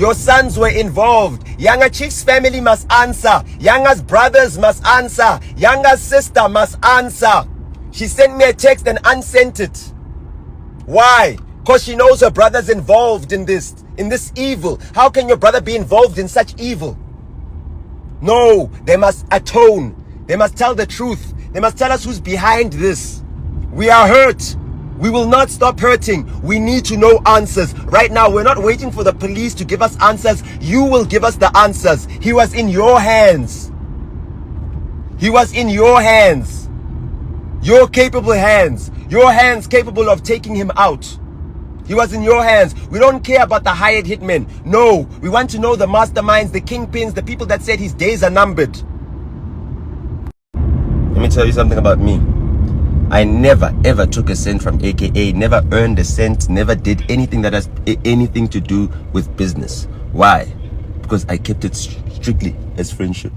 Your sons were involved. Younger Chief's family must answer. Younger's brothers must answer. Younger's sister must answer. She sent me a text and unsent it. Why? Because she knows her brother's involved in this evil. How can your brother be involved in such evil? No, they must atone. They must tell the truth. They must tell us who's behind this. We are hurt. We will not stop hurting. We need to know answers. Right now, we're not waiting for the police to give us answers. You will give us the answers. He was in your hands. He was in your hands. Your capable hands. Your hands capable of taking him out. He was in your hands. We don't care about the hired hitmen. No, we want to know the masterminds, the kingpins, the people that said his days are numbered. Let me tell you something about me. I never ever took a cent from AKA, never earned a cent, never did anything that has anything to do with business. Why? Because I kept it strictly as friendship.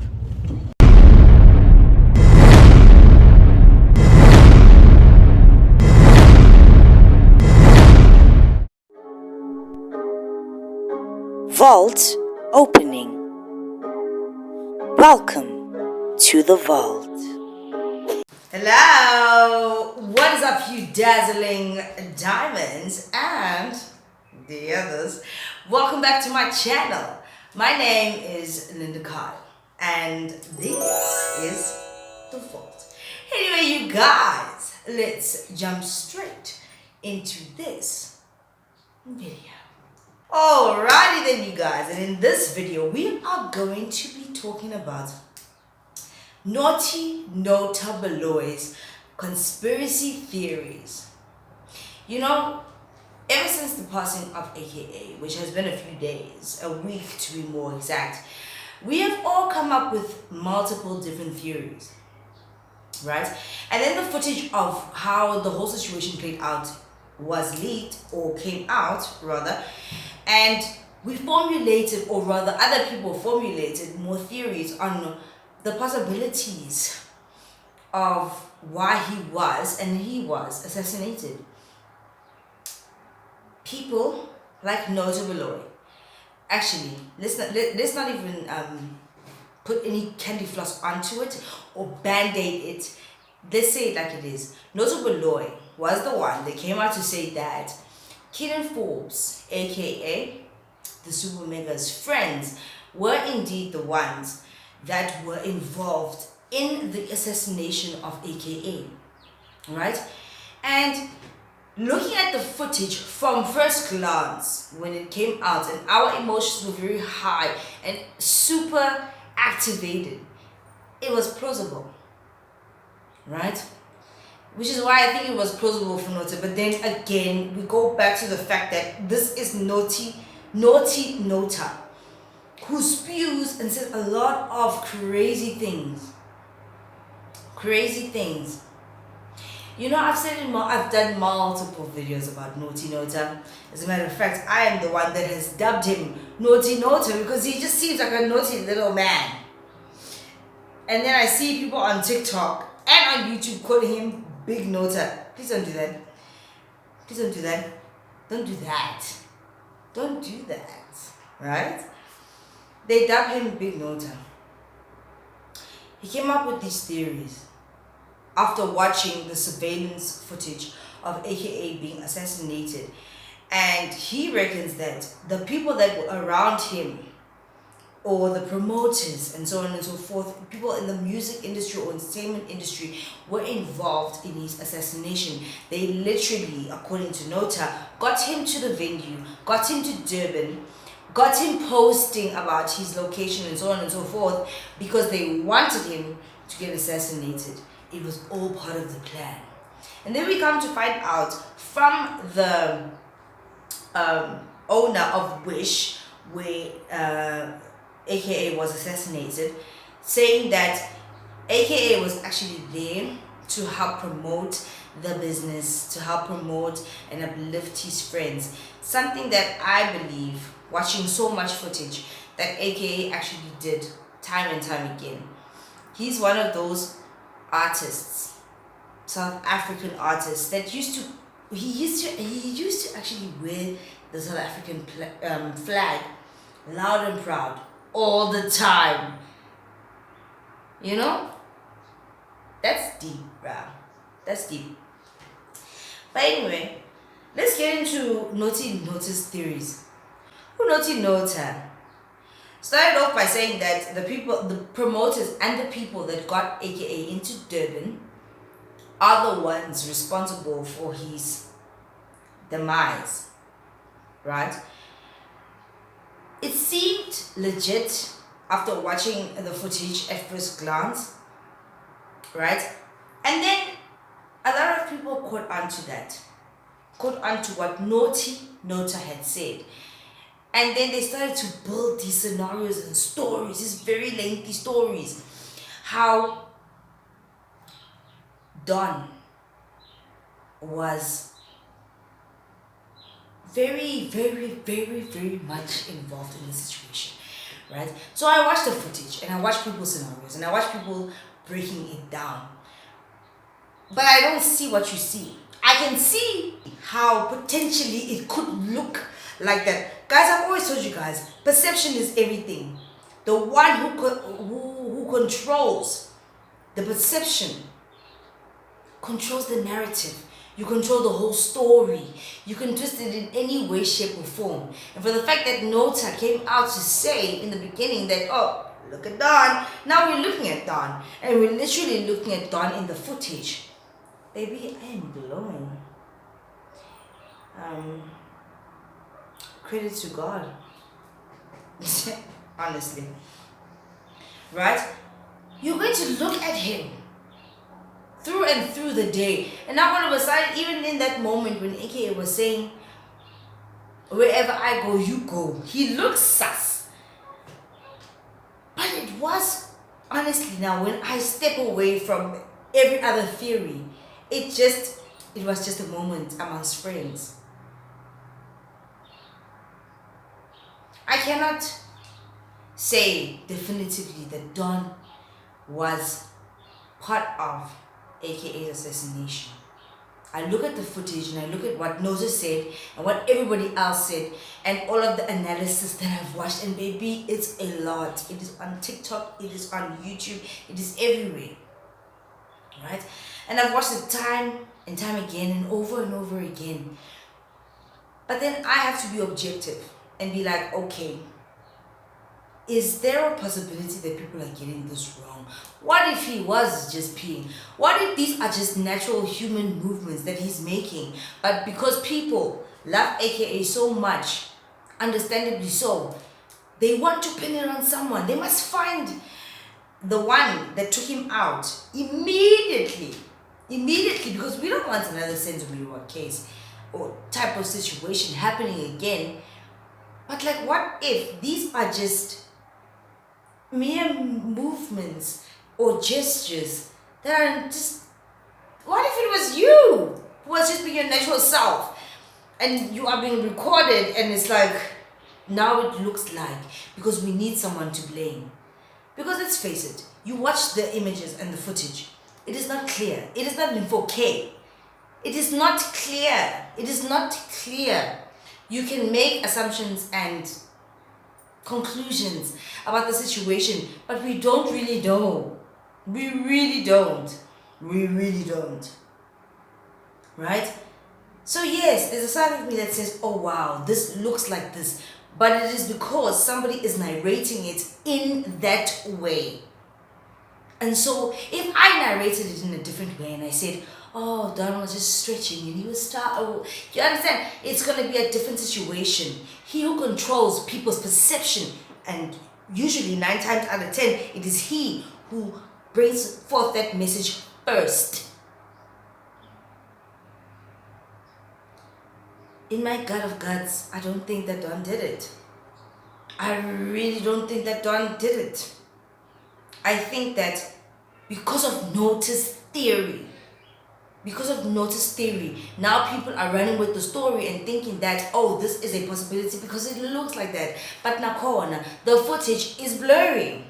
Vault opening. Welcome to the vault. Hello, what is up, you dazzling diamonds and the others? Welcome back to my channel. My name is Linda Kyle and this is the vault. Anyway, you guys, let's jump straight into this video. Alrighty then, you guys, and in this video we are going to be talking about Naughty Nota Beloy's conspiracy theories. You know, ever since the passing of AKA, which has been a few days, a week to be more exact, we have all come up with multiple different theories, right? And then the footage of how the whole situation played out was leaked, or came out rather, and we formulated, or rather other people formulated more theories on the possibilities of why he was assassinated. People like Nota Beloy, actually, let's not even put any candy floss onto it or band-aid it. Let's say it like it is. Nota Beloy was the one that came out to say that Keaton Forbes, aka the Super Mega's friends, were indeed the ones that were involved in the assassination of AKA, right? And looking at the footage from first glance when it came out, and our emotions were very high and super activated, it was plausible, right? Which is why I think it was plausible for Nota. But then again, we go back to the fact that this is naughty Nota, who spews and says a lot of crazy things. You know, I've done multiple videos about Naughty Nota. As a matter of fact, I am the one that has dubbed him Naughty Nota because he just seems like a naughty little man. And then I see people on TikTok and on YouTube calling him Big Nota. Please don't do that. Please don't do that. Don't do that. Don't do that. Right? They dub him Big Nota. He came up with these theories after watching the surveillance footage of AKA being assassinated. And he reckons that the people that were around him, or the promoters and so on and so forth, people in the music industry or entertainment industry, were involved in his assassination. They literally, according to Nota, got him to the venue, got him to Durban, got him posting about his location and so on and so forth because they wanted him to get assassinated. It was all part of the plan. And then we come to find out from the owner of Wish, where AKA was assassinated, saying that AKA was actually there to help promote the business, to help promote and uplift his friends. Something that I believe, watching so much footage, that AKA actually did time and time again. He's one of those artists, South African artists, that he used to actually wear the South African flag loud and proud, all the time. You know? That's deep, bruh. That's deep. But anyway, let's get into Nota's theories. Who Nota started off by saying that the promoters and the people that got AKA into Durban are the ones responsible for his demise, right? It seemed legit after watching the footage at first glance, right? And then a lot of people caught on to what Nota had said. And then they started to build these scenarios and stories, these very lengthy stories. How Don was very, very, very, very much involved in the situation, right? So I watched the footage and I watched people's scenarios and I watched people breaking it down. But I don't see what you see. I can see how potentially it could look like that. Guys, I've always told you guys, perception is everything. The one who controls the perception controls the narrative. You control the whole story. You can twist it in any way, shape, or form. And for the fact that Nota came out to say in the beginning that, oh, look at Don. Now we're looking at Don. And we're literally looking at Don in the footage. Baby, I am blown. Credit to God. Honestly. Right? You're going to look at him through and through the day. And now all of a sudden, even in that moment when AKA was saying, wherever I go, you go, he looks sus. But it was, honestly now, when I step away from every other theory, it was just a moment amongst friends. I cannot say definitively that Don was part of AKA's assassination. I look at the footage and I look at what Nota said and what everybody else said and all of the analysis that I've watched, and baby, it's a lot. It is on TikTok, it is on YouTube, it is everywhere. Right? And I've watched it time and time again and over again. But then I have to be objective and be like, okay, is there a possibility that people are getting this wrong? What if he was just peeing? What if these are just natural human movements that he's making? But because people love AKA so much, understandably so, they want to pin it on someone. They must find the one that took him out immediately, because we don't want another Senzo case or type of situation happening again. But like, what if these are just mere movements or gestures that are just, what if it was you who was just being your natural self and you are being recorded and it's like, now it looks like, because we need someone to blame. Because let's face it, you watch the images and the footage, it is not clear. It is not in 4K. It is not clear. It is not clear. You can make assumptions and conclusions about the situation, but we don't really know. We really don't. Right? So yes, there's a side of me that says, oh wow, this looks like this. But it is because somebody is narrating it in that way. And so if I narrated it in a different way and I said, oh, Don was just stretching and he was you understand? It's going to be a different situation. He who controls people's perception, and usually 9 times out of 10, it is he who brings forth that message first. In my gut of guts, I don't think that Don did it. I really don't think that Don did it. I think that because of Nota's theory, now people are running with the story and thinking that, oh, this is a possibility because it looks like that. But Nakona, the footage is blurry.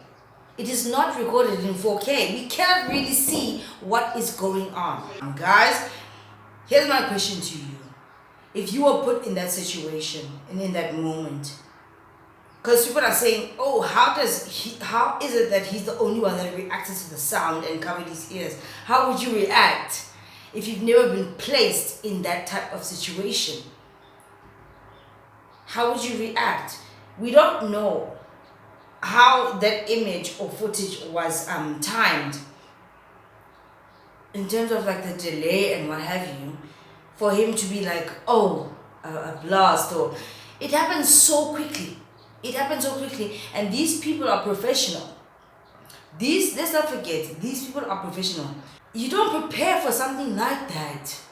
It is not recorded in 4K. We cannot really see what is going on. Guys, here's my question to you. If you were put in that situation and in that moment, Because people are saying, oh, how is it that he's the only one that reacted to the sound and covered his ears? How would you react if you've never been placed in that type of situation? How would you react? We don't know how that image or footage was timed in terms of like the delay and what have you, for him to be like, oh, a blast, or it happens so quickly. It happens so quickly, and these people are professional. Let's not forget, these people are professional. You don't prepare for something like that.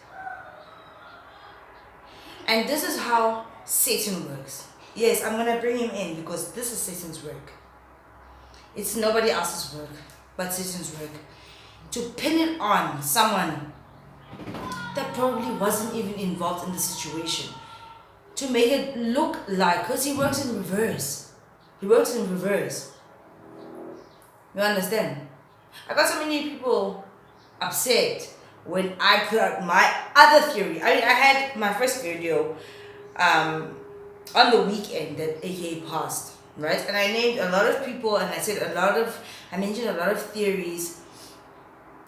And this is how Satan works. Yes, I'm gonna bring him in because this is Satan's work. It's nobody else's work but Satan's work. To pin it on someone that probably wasn't even involved in the situation. To make it look like, because he works in reverse. He works in reverse. You understand? I got so many people upset when I put out my other theory. I had my first video on the weekend that AKA passed, right? And I named a lot of people, and I mentioned a lot of theories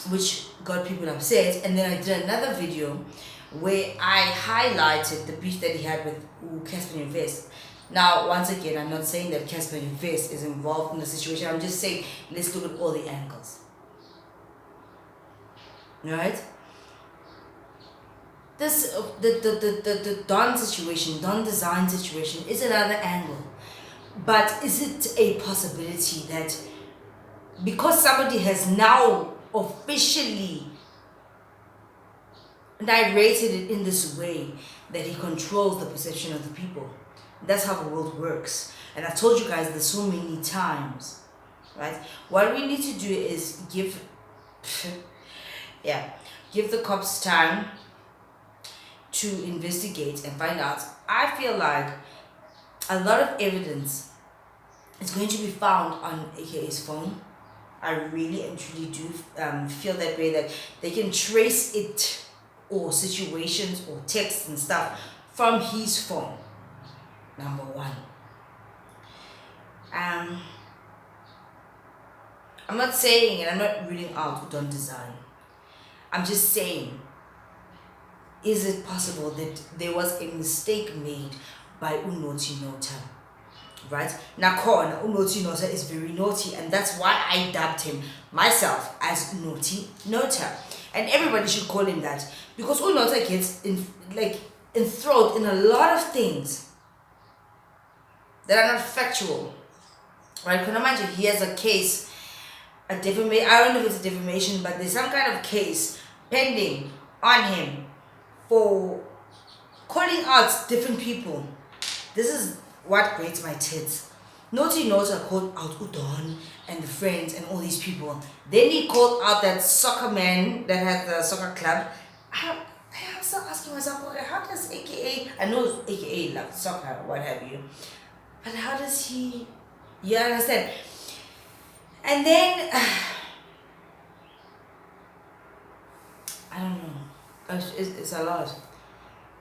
which got people upset. And then I did another video where I highlighted the beef that he had with Casper Invest. Now, once again, I'm not saying that Casper Invest is involved in the situation. I'm just saying, let's look at all the angles. Right? This the Don situation, Don design situation is another angle. But is it a possibility that because somebody has now officially narrated it in this way, that he controls the perception of the people? That's how the world works. And I've told you guys this so many times, right? What we need to do is give the cops time to investigate and find out. I feel like a lot of evidence is going to be found on AKA's phone. I really and truly do feel that way, that they can trace it, or situations or texts and stuff, from his phone. Number one. I'm not saying, and I'm not ruling out Don design. I'm just saying, is it possible that there was a mistake made by Unoti Nota? Right? Now, Unoti Nota is very naughty, and that's why I dubbed him myself as Naughty Nota. And everybody should call him that, because Unota gets enthralled in a lot of things that are not factual. Right? Can I imagine he has a case, I don't know if it's a defamation, but there's some kind of case pending on him for calling out different people. This is what grates my tits. Naughty Nota called out Udon and the friends and all these people. Then he called out that soccer man that had the soccer club. I'm still asking myself, how does AKA, I know AKA loves soccer, what have you, but how does he, you understand? And then, I don't know, it's a lot.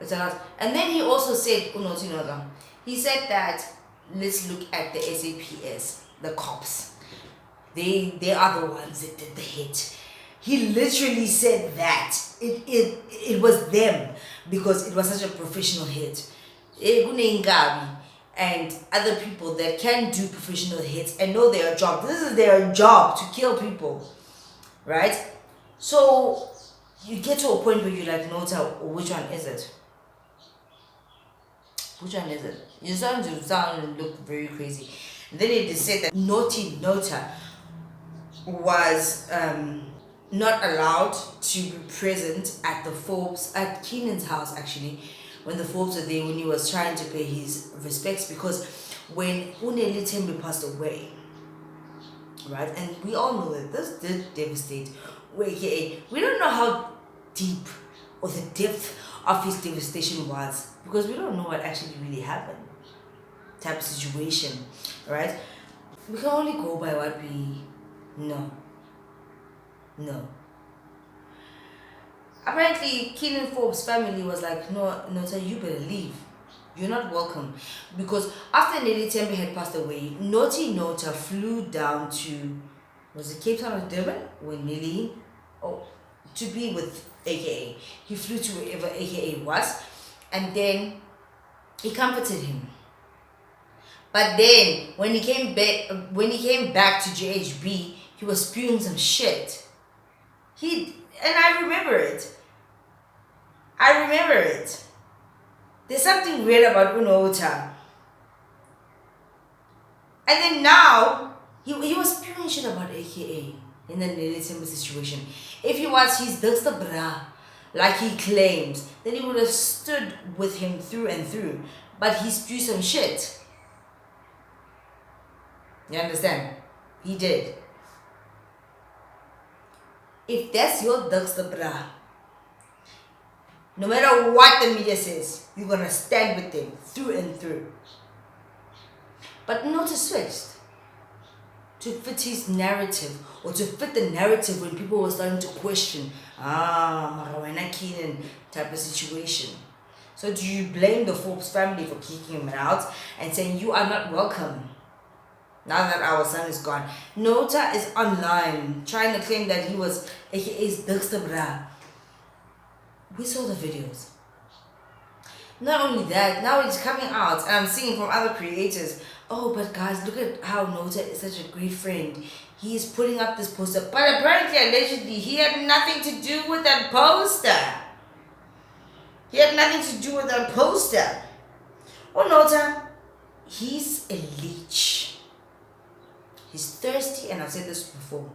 It's a lot. And then he also said, Unoti Nota, he said that, let's look at the SAPS, the cops. They are the ones that did the hit. He literally said that it was them, because it was such a professional hit. And other people that can do professional hits and know their job. This is their job, to kill people, right? So you get to a point where you're like, Nota, which one is it? Which one is it? You sound and look very crazy. And then it is said that Naughty Nota was not allowed to be present at at Keenan's house, actually, when the Forbes were there, when he was trying to pay his respects, because when Uneli Tembe passed away, right, and we all know that this did devastate AKA. We don't know how deep or the depth of his devastation was, because we don't know what actually really happened, type of situation, right? We can only go by what we know. No. Apparently, Keenan Forbes' family was like, no, Nota, you better leave. You're not welcome. Because after Nelly Tembe had passed away, Nota flew down to, was it Cape Town or Durban? Where Nelly, to be with AKA. He flew to wherever AKA was. And then he comforted him. But then when he came back to JHB, he was spewing some shit. And I remember it. There's something weird about Nota. And then now he was spewing shit about AKA in the Nelly Tembe situation. If he was his Dexter bra, like he claims, then he would have stood with him through and through. But he spewed some shit. You understand? He did. If that's your Dexter bra, no matter what the media says, you're gonna stand with them through and through. But Nota switched to fit his narrative, or to fit the narrative when people were starting to question, Marawena Keenan type of situation. So do you blame the Forbes family for kicking him out and saying you are not welcome now that our son is gone? Nota is online trying to claim that he was AKA's Dexter bra. We saw the videos. Not only that, now it's coming out and I'm seeing from other creators, oh, but guys, look at how Nota is such a great friend. He is putting up this poster, but apparently, allegedly, he had nothing to do with that poster. Oh, Nota, he's a leech. He's thirsty, and I've said this before.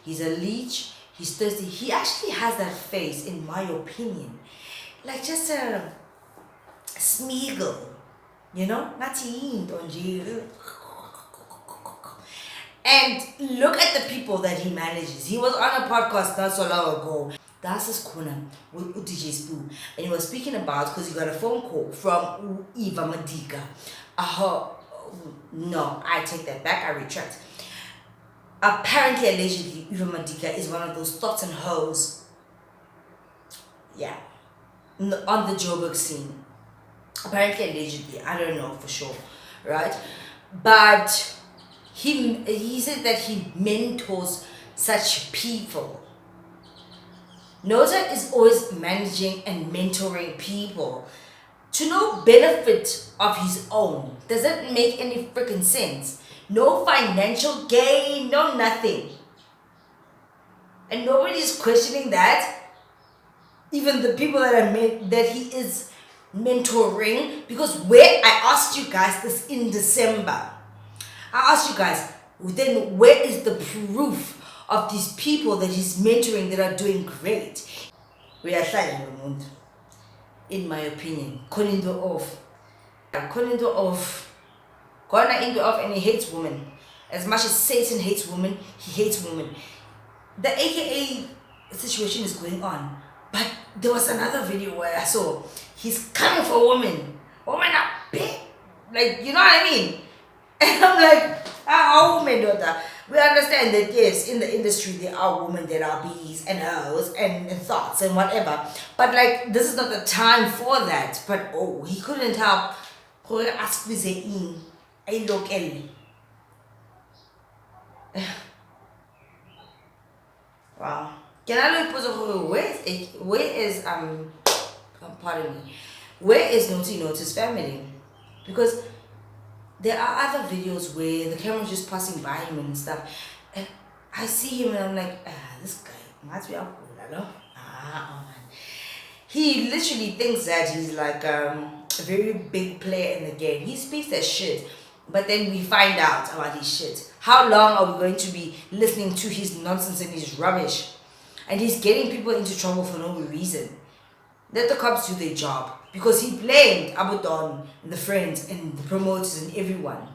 He's a leech. He's thirsty. He actually has that face, in my opinion, like just a Smeagol, you know? And look at the people that he manages. He was on a podcast not so long ago. That's his corner with DJ Spoo. And he was speaking about, because he got a phone call from Eva Madika. No, I take that back. I retract. Apparently, allegedly, Eva Madika is one of those thoughts and hoes. Yeah. On the Joburg scene. Apparently, allegedly. I don't know for sure. Right? But he said that he mentors such people. Nota is always managing and mentoring people to no benefit of his own. Does that make any freaking sense? No financial gain, no nothing. And nobody's questioning that. Even the people that he is mentoring. Because I asked you guys this in December. I asked you guys, then where is the proof of these people that he's mentoring that are doing great? We are trying, in my opinion. Konindo off, and he hates women. As much as Satan hates women, he hates women. The AKA situation is going on. But there was another video where I saw he's coming for women. Women are big. Like, you know what I mean? And I'm like, women, daughter. We understand that, yes, in the industry, there are women that are bees and hoes and thoughts and whatever. But, like, this is not the time for that. But, he couldn't help. Ask me, I look wow. Can I look where is Nota's family? Because there are other videos where the camera's just passing by him and stuff, and I see him and I'm like, this guy must be up. He literally thinks that he's like a very big player in the game. He speaks that shit, but then we find out about his shit. How long are we going to be listening to his nonsense and his rubbish? And he's getting people into trouble for no reason. Let the cops do their job. Because he blamed Abu Don and the friends and the promoters and everyone.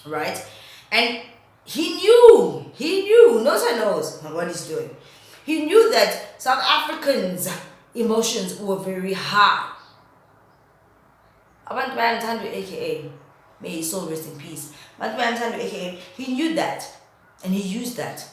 Right? And he knew, Nota knows what he's doing. He knew that South Africans' emotions were very high. Abantu bayamthanda AKA. May his soul rest in peace. Abantu bayamthanda AKA. He knew that. And he used that.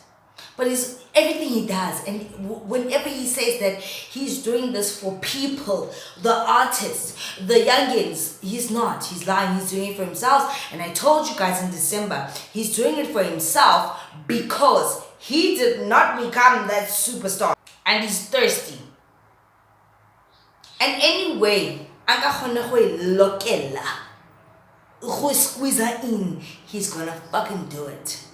But it's everything he does, and whenever he says that he's doing this for people, the artists, the youngins, he's not. He's lying. He's doing it for himself. And I told you guys in December, he's doing it for himself because he did not become that superstar, and he's thirsty. And anyway, squeeze her in, he's gonna fucking do it.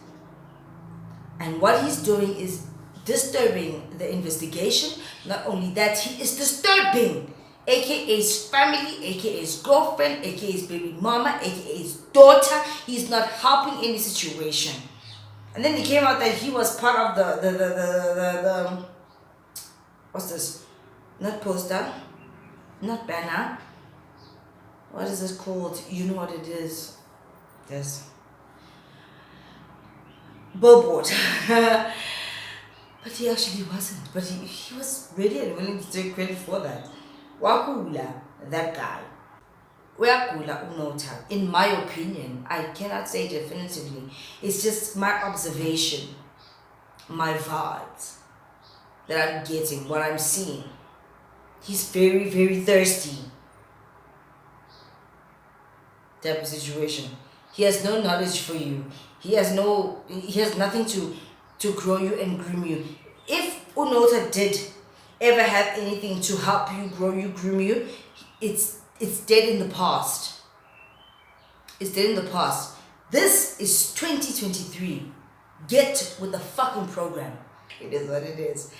And what he's doing is disturbing the investigation. Not only that, he is disturbing aka his family, aka his girlfriend, aka his baby mama, aka his daughter. He's not helping any situation. And then it came out that he was part of the what's this? Not poster, not banner. What is this called? You know what it is. Yes. Billboard. But he actually wasn't. But he was ready and willing to take credit for that. Wakula, that guy. Wakula Unota, in my opinion, I cannot say definitively. It's just my observation, my vibes that I'm getting, what I'm seeing. He's very, very thirsty. Type of situation. He has no knowledge for you. He has nothing to grow you and groom you. If Unota did ever have anything to help you, grow you, groom you, it's dead in the past. It's dead in the past. This is 2023. Get with the fucking program. It is what it is.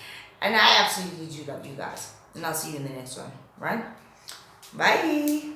And I absolutely do love you guys. And I'll see you in the next one. Right? Bye.